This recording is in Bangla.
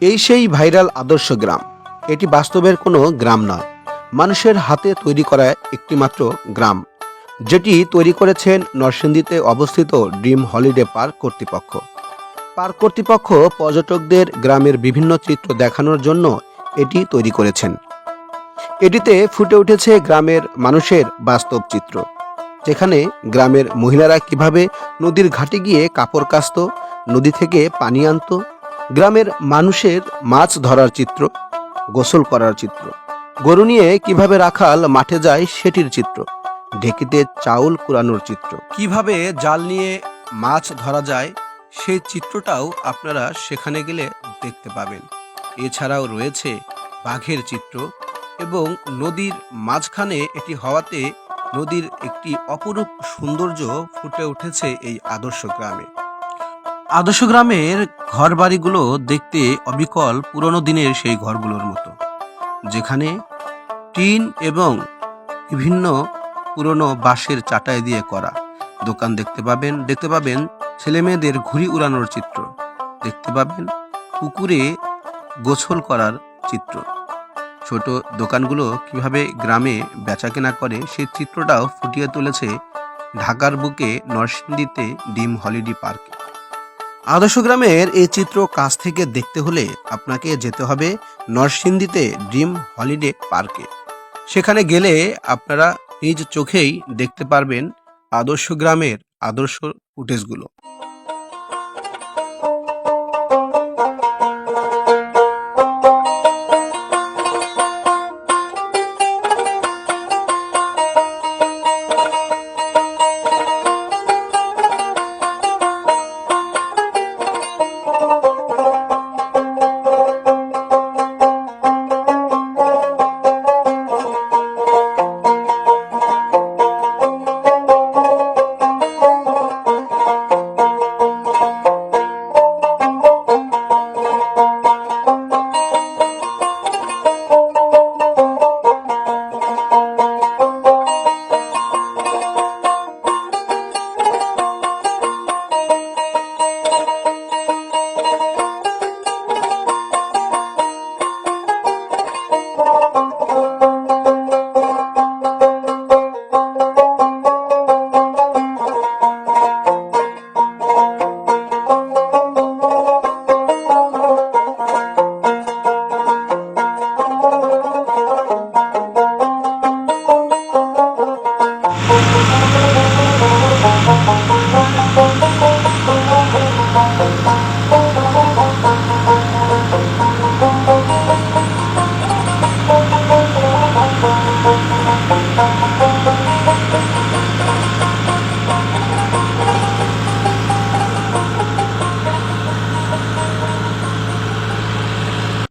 এই সেই ভাইরাল আদর্শ গ্রাম। এটি বাস্তবের কোনো গ্রাম নয়, মানুষের হাতে তৈরি করা একটি মাত্র গ্রাম, যেটি তৈরি করেছেন নরসিংদীতে অবস্থিত ড্রিম হলিডে পার্ক কর্তৃপক্ষ। পার্ক কর্তৃপক্ষ পর্যটকদের গ্রামের বিভিন্ন চিত্র দেখানোর জন্য এটি তৈরি করেছেন। এটিতে ফুটে উঠেছে গ্রামের মানুষের বাস্তব চিত্র, যেখানে গ্রামের মহিলারা কিভাবে নদীর ঘাটে গিয়ে কাপড় কাচত, নদী থেকে পানি আনতো, গ্রামের মানুষের মাছ ধরার চিত্র, গোসল করার চিত্র, গরু নিয়ে কিভাবে রাখাল মাঠে যায় সেটির চিত্র, ঢেকিতে চাউল কুড়ানোর চিত্র, কিভাবে জাল নিয়ে মাছ ধরা যায় সেই চিত্রটাও আপনারা সেখানে গেলে দেখতে পাবেন। এছাড়াও রয়েছে বাঘের চিত্র এবং নদীর মাঝখানে এটি হওয়াতে নদীর একটি অপরূপ সৌন্দর্য ফুটে উঠেছে এই আদর্শ গ্রামে। আদর্শ গ্রামের ঘরবাড়িগুলো দেখতে অবিকল পুরনো দিনের সেই ঘরগুলোর মতো, যেখানে টিন এবং বিভিন্ন পুরনো বাঁশের চাটাই দিয়ে করা। দোকান দেখতে পাবেন ছেলে মেয়েদের ঘুড়ি উড়ানোর চিত্র, দেখতে পাবেন পুকুরে গোসল করার চিত্র। ছোট দোকানগুলো কিভাবে গ্রামে বেচাকেনা করে সেই চিত্রটাও ফুটিয়ে তুলেছে ঢাকার বুকে নরসিংদীতে ড্রিম হলিডে পার্কে। আদর্শ গ্রামের এই চিত্র কাছ থেকে দেখতে হলে আপনাকে যেতে হবে নরসিংদীতে ড্রিম হলিডে পার্কে। সেখানে গেলে আপনারা নিজ চোখেই দেখতে পারবেন আদর্শ গ্রামের আদর্শ ফুটেজগুলো।